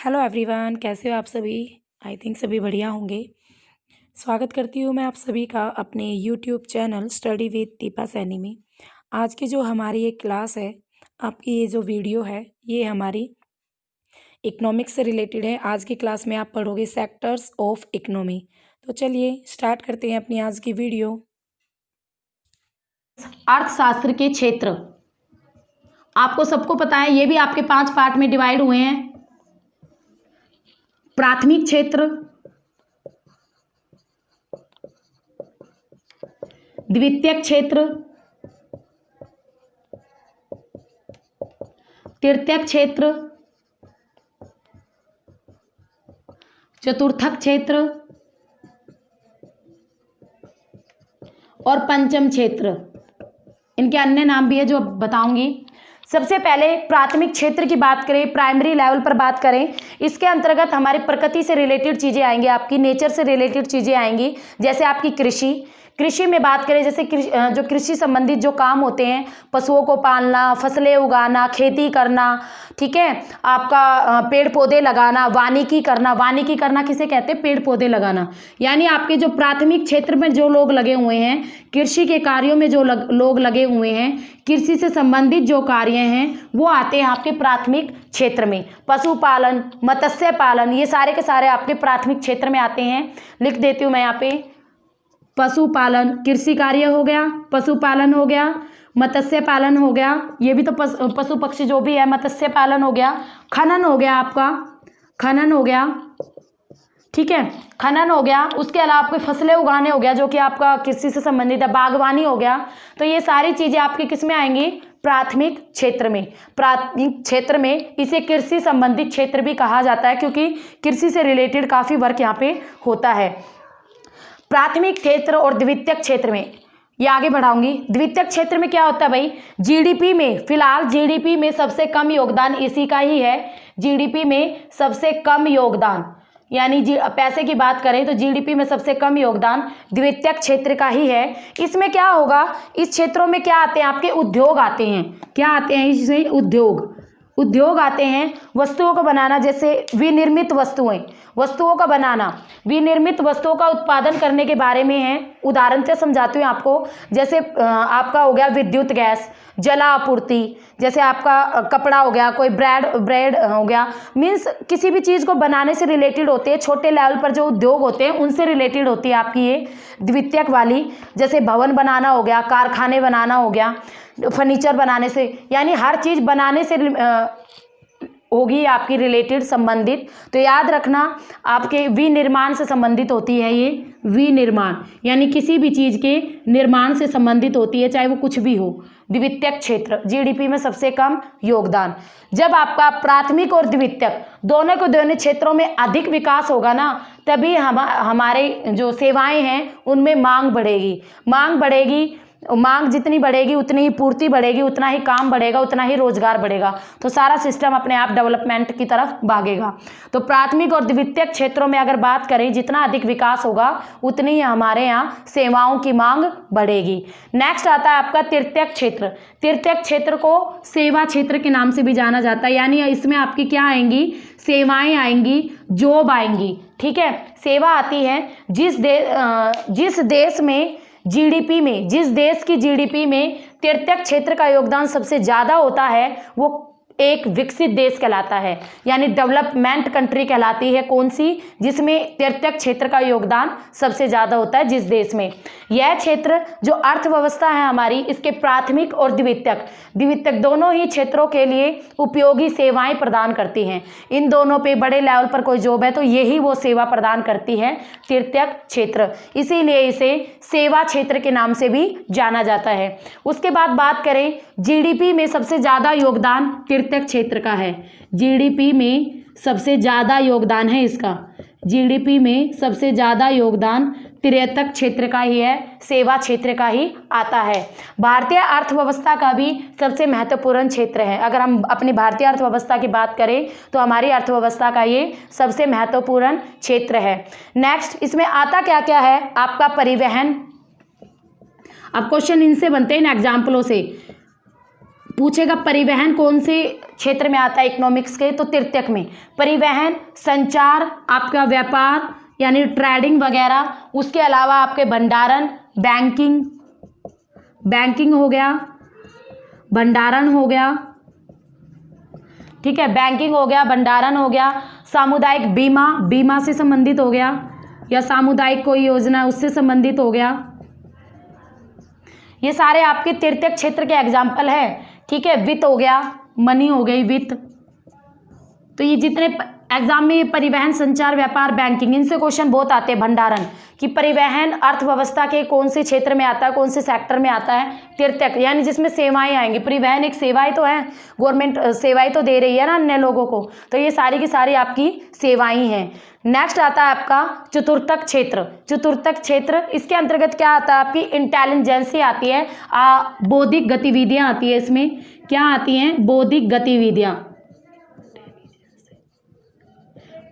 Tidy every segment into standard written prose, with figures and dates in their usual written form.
Hello everyone, कैसे हो आप सभी। आई थिंक सभी बढ़िया होंगे। स्वागत करती हूँ मैं आप सभी का अपने YouTube channel study with Deepa Saini में। आज की जो हमारी ये क्लास है, आपकी ये जो वीडियो है, ये हमारी इकोनॉमिक्स से रिलेटेड है। आज की क्लास में आप पढ़ोगे सेक्टर्स ऑफ इकोनॉमी। तो चलिए स्टार्ट करते हैं अपनी आज की वीडियो। अर्थशास्त्र के क्षेत्र आपको सबको पता है, ये भी आपके 5 पार्ट में डिवाइड हुए हैं। प्राथमिक क्षेत्र, द्वितीयक क्षेत्र, तृतीयक क्षेत्र, चतुर्थक क्षेत्र और पंचम क्षेत्र। इनके अन्य नाम भी है जो बताऊंगी। सबसे पहले प्राथमिक क्षेत्र की बात करें, प्राइमरी लेवल पर बात करें, इसके अंतर्गत हमारी प्रकृति से रिलेटेड चीज़ें आएंगी, आपकी नेचर से रिलेटेड चीज़ें आएंगी। जैसे आपकी कृषि में बात करें, जैसे जो कृषि संबंधित जो काम होते हैं, पशुओं को पालना, फसलें उगाना, खेती करना, ठीक है, आपका पेड़ पौधे लगाना, वानिकी करना किसे कहते हैं, पेड़ पौधे लगाना। यानी आपके जो प्राथमिक क्षेत्र में जो लोग लगे हुए हैं, कृषि के कार्यों में जो लोग लगे हुए हैं, कृषि से संबंधित जो कार्य हैं वो आते हैं आपके प्राथमिक क्षेत्र में। पशुपालन, मत्स्य पालन, ये सारे के सारे आपके प्राथमिक क्षेत्र में आते हैं। लिख देती हूँ मैं यहाँ पे, पशुपालन कृषि कार्य हो गया, पशुपालन हो गया, मत्स्य पालन हो गया, ये भी तो पशु पक्षी जो भी है, मत्स्य पालन हो गया, खनन हो गया, आपका खनन हो गया, ठीक है, खनन हो गया। उसके अलावा आपको फसलें उगाने हो गया, जो कि आपका कृषि से संबंधित है, बागवानी हो गया। तो ये सारी चीज़ें आपकी किस में आएंगी, प्राथमिक क्षेत्र में। प्राथमिक क्षेत्र में इसे कृषि संबंधित क्षेत्र भी कहा जाता है, क्योंकि कृषि से रिलेटेड काफ़ी वर्क यहाँ पे होता है। प्राथमिक क्षेत्र और द्वितीयक क्षेत्र में ये आगे बढ़ाऊंगी। द्वितीयक क्षेत्र में क्या होता है भाई, जीडीपी में, फिलहाल जीडीपी में सबसे कम योगदान इसी का ही है। जीडीपी में सबसे कम योगदान, यानी पैसे की बात करें तो जीडीपी में सबसे कम योगदान द्वितीयक क्षेत्र का ही है। इसमें क्या होगा, इस क्षेत्रों में क्या आते हैं, आपके उद्योग आते हैं। क्या आते हैं इसमें, उद्योग आते हैं। वस्तुओं को बनाना, जैसे विनिर्मित वस्तुओं का बनाना, विनिर्मित वस्तुओं का उत्पादन करने के बारे में है। उदाहरण से समझाती हूँ आपको। जैसे आपका हो गया विद्युत गैस, जला आपूर्ति, जैसे आपका कपड़ा हो गया, कोई ब्रेड हो गया, मीन्स किसी भी चीज़ को बनाने से रिलेटेड होते हैं। छोटे लेवल पर जो उद्योग होते हैं उनसे रिलेटेड होती है आपकी ये द्वितीयक वाली। जैसे भवन बनाना हो गया, कारखाने बनाना हो गया, फर्नीचर बनाने से, यानी हर चीज़ बनाने से होगी आपकी रिलेटेड, संबंधित। तो याद रखना, आपके विनिर्माण से संबंधित होती है ये विनिर्माण, यानी किसी भी चीज़ के निर्माण से संबंधित होती है, चाहे वो कुछ भी हो। द्वितीयक क्षेत्र, जीडीपी में सबसे कम योगदान। जब आपका प्राथमिक और द्वितीयक दोनों क्षेत्रों में अधिक विकास होगा ना, तभी हमारे जो सेवाएं हैं उनमें मांग बढ़ेगी। मांग जितनी बढ़ेगी उतनी ही पूर्ति बढ़ेगी, उतना ही काम बढ़ेगा, उतना ही रोजगार बढ़ेगा। तो सारा सिस्टम अपने आप डेवलपमेंट की तरफ भागेगा। तो प्राथमिक और द्वितीयक क्षेत्रों में अगर बात करें, जितना अधिक विकास होगा उतनी ही हमारे यहाँ सेवाओं की मांग बढ़ेगी। नेक्स्ट आता है आपका तृतीयक क्षेत्र। तृतीयक क्षेत्र को सेवा क्षेत्र के नाम से भी जाना जाता है, यानी इसमें आपकी क्या आएंगी, सेवाएं आएंगी, जॉब आएंगी, ठीक है। सेवा आती है जिस देश में जीडीपी में, जिस देश की जीडीपी में तृतीयक क्षेत्र का योगदान सबसे ज़्यादा होता है, वो एक विकसित देश कहलाता है, यानी डेवलपमेंट कंट्री कहलाती है। कौन सी, जिसमें तृतीयक क्षेत्र का योगदान सबसे ज़्यादा होता है, जिस देश में। यह क्षेत्र जो अर्थव्यवस्था है हमारी, इसके प्राथमिक और द्वितीयक दोनों ही क्षेत्रों के लिए उपयोगी सेवाएं प्रदान करती हैं। इन दोनों पे बड़े लेवल पर कोई जॉब है तो यही वो सेवा प्रदान करती है, तृतीयक क्षेत्र। इसीलिए इसे सेवा क्षेत्र के नाम से भी जाना जाता है। उसके बाद बात करें, जीडीपी में सबसे ज़्यादा योगदान तृतीयक क्षेत्र का है। जीडीपी में सबसे ज़्यादा योगदान है इसका, जीडीपी में सबसे ज़्यादा योगदान तृतीयक क्षेत्र का ही है, सेवा क्षेत्र का ही आता है। भारतीय अर्थव्यवस्था का भी सबसे महत्वपूर्ण क्षेत्र है। अगर हम अपनी भारतीय अर्थव्यवस्था की बात करें तो हमारी अर्थव्यवस्था का ये सबसे महत्वपूर्ण क्षेत्र है। नेक्स्ट, इसमें आता क्या क्या है, आपका परिवहन। अब क्वेश्चन इनसे बनते हैं, इन एग्जाम्पलों से। पूछेगा परिवहन कौन से क्षेत्र में आता है इकोनॉमिक्स के, तो तृतीयक में परिवहन, संचार, आपका व्यापार यानी ट्रेडिंग वगैरह, उसके अलावा आपके भंडारण, बैंकिंग हो गया, भंडारण हो गया, ठीक है, बैंकिंग हो गया, भंडारण हो गया, सामुदायिक बीमा से संबंधित हो गया, या सामुदायिक कोई योजना उससे संबंधित हो गया। ये सारे आपके तृतीयक क्षेत्र के एग्जाम्पल है, ठीक है। वित्त हो गया, मनी हो गई, वित्त। तो ये जितने एग्जाम में परिवहन, संचार, व्यापार, बैंकिंग, इनसे क्वेश्चन बहुत आते हैं। भंडारण कि परिवहन अर्थव्यवस्था के कौन से क्षेत्र में आता है, कौन से सेक्टर में आता है, तृतीयक यानी जिसमें सेवाएं आएंगी। परिवहन एक सेवाएं तो है, गवर्नमेंट सेवाएं तो दे रही है ना अन्य लोगों को, तो ये सारी की सारी आपकी सेवाएं हैं। नेक्स्ट आता है आपका चतुर्थक क्षेत्र। चतुर्थक क्षेत्र इसके अंतर्गत क्या आता है, आपकी इंटेलिजेंसी आती है, बौद्धिक गतिविधियां आती है। इसमें क्या आती हैं, बौद्धिक गतिविधियां,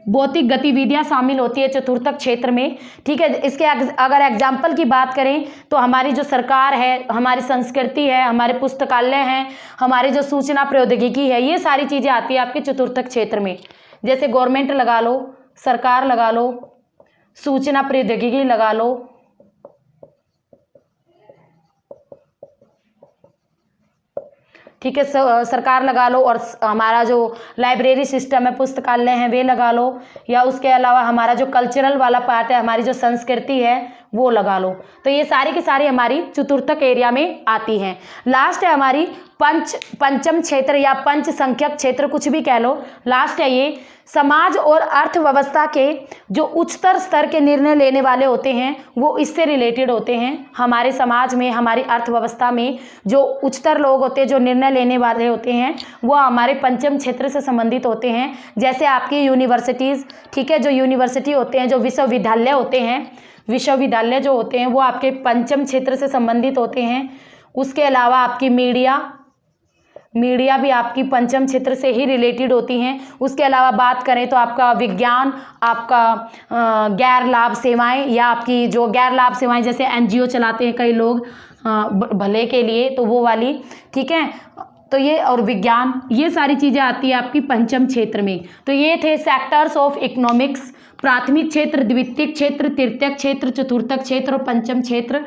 बौद्धिक गतिविधियां शामिल होती है चतुर्थक क्षेत्र में, ठीक है। इसके अगर एग्जाम्पल की बात करें तो हमारी जो सरकार है, हमारी संस्कृति है, हमारे पुस्तकालय हैं, हमारी जो सूचना प्रौद्योगिकी है, ये सारी चीज़ें आती है आपके चतुर्थक क्षेत्र में। जैसे गवर्नमेंट लगा लो, सरकार लगा लो, सूचना प्रौद्योगिकी लगा लो, ठीक है, सरकार लगा लो, और हमारा जो लाइब्रेरी सिस्टम है, पुस्तकालय है, वे लगा लो, या उसके अलावा हमारा जो कल्चरल वाला पार्ट है, हमारी जो संस्कृति है, वो लगा लो। तो ये सारी की सारी हमारी चतुर्थक एरिया में आती हैं। लास्ट है हमारी पंचम क्षेत्र या पंच संख्यक क्षेत्र, कुछ भी कह लो। लास्ट है ये समाज और अर्थव्यवस्था के जो उच्चतर स्तर के निर्णय लेने वाले होते हैं, वो इससे रिलेटेड होते हैं। हमारे समाज में, हमारी अर्थव्यवस्था में जो उच्चतर लोग होते हैं, जो निर्णय लेने वाले होते हैं, वो हमारे पंचम क्षेत्र से संबंधित होते हैं। जैसे आपकी यूनिवर्सिटीज़, ठीक है, जो यूनिवर्सिटी होते हैं, जो विश्वविद्यालय होते हैं, विश्वविद्यालय जो होते हैं वो आपके पंचम क्षेत्र से संबंधित होते हैं। उसके अलावा आपकी मीडिया भी आपकी पंचम क्षेत्र से ही रिलेटेड होती हैं। उसके अलावा बात करें तो आपका विज्ञान, आपका गैर लाभ सेवाएं, या आपकी जो गैर लाभ सेवाएं जैसे एनजीओ चलाते हैं कई लोग भले के लिए, तो वो वाली, ठीक है। तो ये और विज्ञान, ये सारी चीज़ें आती है आपकी पंचम क्षेत्र में। तो ये थे सेक्टर्स ऑफ इकोनॉमिक्स, प्राथमिक क्षेत्र, द्वितीयक क्षेत्र, तृतीयक क्षेत्र, चतुर्थक क्षेत्र और पंचम क्षेत्र।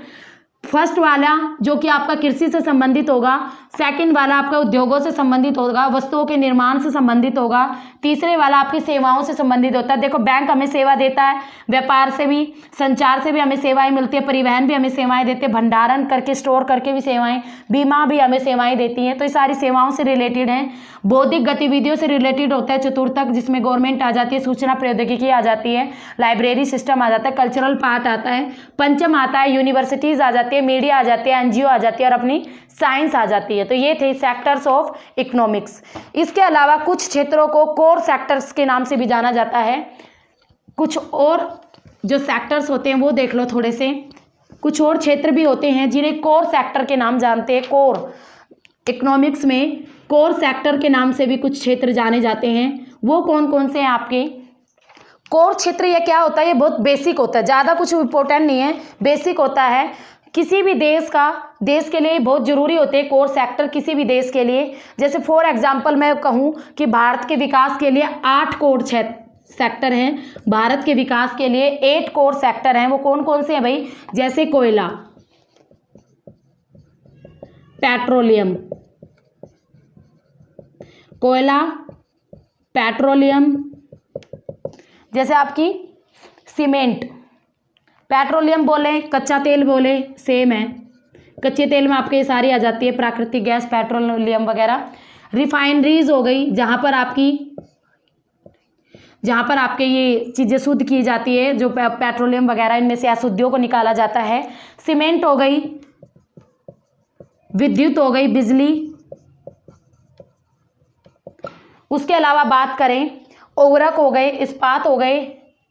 फर्स्ट वाला जो कि आपका कृषि से संबंधित होगा, सेकंड वाला आपका उद्योगों से संबंधित होगा, वस्तुओं के निर्माण से संबंधित होगा, तीसरे वाला आपकी सेवाओं से संबंधित होता है। देखो बैंक हमें सेवा देता है, व्यापार से भी, संचार से भी हमें सेवाएं मिलती है, परिवहन भी हमें सेवाएं देते हैं, भंडारण करके स्टोर करके भी सेवाएं, बीमा भी हमें सेवाएं देती हैं। तो ये सारी सेवाओं से रिलेटेड हैं। बौद्धिक गतिविधियों से रिलेटेड होता है चतुर्थक, जिसमें गवर्नमेंट आ जाती है, सूचना प्रौद्योगिकी आ जाती है, लाइब्रेरी सिस्टम आ जाता है, कल्चरल पार्ट आता है। पंचम आता है यूनिवर्सिटीज़ आ जाती है, मीडिया आ जाती है, एनजीओ आ जाती है, और अपनी साइंस आ जाती है। तो ये थे सेक्टर्स ऑफ इकोनॉमिक्स। इसके अलावा कुछ क्षेत्रों को कोर सेक्टर्स के नाम से भी जाना जाता है। कुछ और जो सेक्टर्स होते हैं वो देख लो थोड़े से। कुछ और क्षेत्र भी होते हैं जिन्हें कोर सेक्टर के नाम जानते हैं। कोर इकोनॉमिक्स में कोर सेक्टर के नाम से भी कुछ क्षेत्र जाने जाते हैं। वो कौन कौन से हैं आपके कोर क्षेत्र? ये क्या होता है? ये बहुत बेसिक होता है, ज़्यादा कुछ इम्पोर्टेंट नहीं है, बेसिक होता है। किसी भी देश के लिए बहुत ज़रूरी होते हैं कोर सेक्टर, किसी भी देश के लिए। जैसे फॉर एग्जांपल मैं कहूँ कि भारत के विकास के लिए 8 कोर सेक्टर हैं। भारत के विकास के लिए 8 कोर सेक्टर हैं। वो कौन कौन से हैं भाई? जैसे कोयला, पेट्रोलियम, जैसे आपकी सीमेंट, पेट्रोलियम बोले, कच्चा तेल बोले, सेम है। कच्चे तेल में आपके ये सारी आ जाती है, प्राकृतिक गैस, पेट्रोलियम वगैरह। रिफाइनरीज हो गई, जहाँ पर आपके ये चीज़ें शुद्ध की जाती है, जो पेट्रोलियम वगैरह, इनमें से अशुद्धियों को निकाला जाता है। सीमेंट हो गई, विद्युत हो गई, बिजली। उसके अलावा बात करें उर्वरक हो गए, इस्पात हो गए,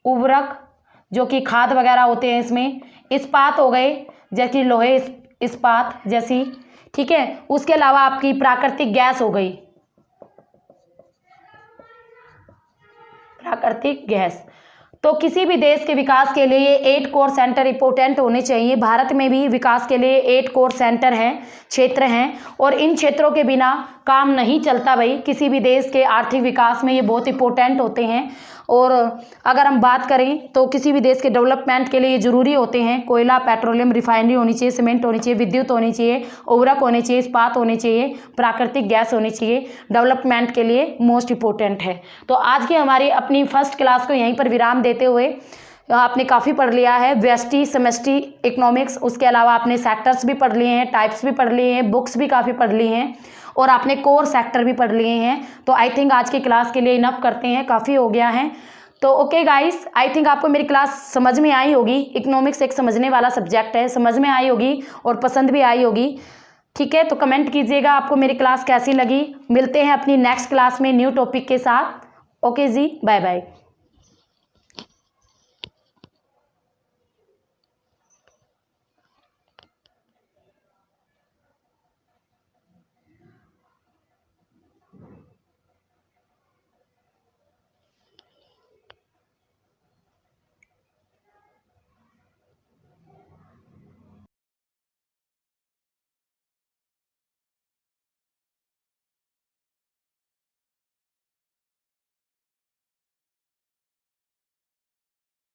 उर्वरक जो कि खाद वगैरह होते हैं इसमें, इस्पात हो गए जैसे लोहे इस्पात जैसी, ठीक है। उसके अलावा आपकी प्राकृतिक गैस हो गई, प्राकृतिक गैस। तो किसी भी देश के विकास के लिए ये 8 कोर सेंटर इंपॉर्टेंट होने चाहिए। भारत में भी विकास के लिए 8 कोर सेंटर हैं, क्षेत्र हैं, और इन क्षेत्रों के बिना काम नहीं चलता भाई। किसी भी देश के आर्थिक विकास में ये बहुत इंपॉर्टेंट होते हैं। और अगर हम बात करें तो किसी भी देश के डेवलपमेंट के लिए ये ज़रूरी होते हैं। कोयला, पेट्रोलियम, रिफाइनरी होनी चाहिए, सीमेंट होनी चाहिए, विद्युत होनी चाहिए, उर्वरक होने चाहिए, इस्पात होने चाहिए, प्राकृतिक गैस होनी चाहिए। डेवलपमेंट के लिए मोस्ट इंपॉर्टेंट है। तो आज की हमारी अपनी फर्स्ट क्लास को यहीं पर विराम देते हुए आपने काफ़ी पढ़ लिया है, व्यष्टि, समष्टि, इकोनॉमिक्स, उसके अलावा आपने सेक्टर्स भी पढ़ लिए हैं, टाइप्स भी पढ़ लिए हैं, बुक्स भी काफ़ी पढ़ ली हैं, और आपने कोर सेक्टर भी पढ़ लिए हैं। तो आई थिंक आज की क्लास के लिए इनफ करते हैं, काफ़ी हो गया है। तो ओके गाइस, आई थिंक आपको मेरी क्लास समझ में आई होगी। इकोनॉमिक्स एक समझने वाला सब्जेक्ट है, समझ में आई होगी और पसंद भी आई होगी। ठीक है, तो कमेंट कीजिएगा आपको मेरी क्लास कैसी लगी। मिलते हैं अपनी नेक्स्ट क्लास में न्यू टॉपिक के साथ। ओके जी, बाय बाय।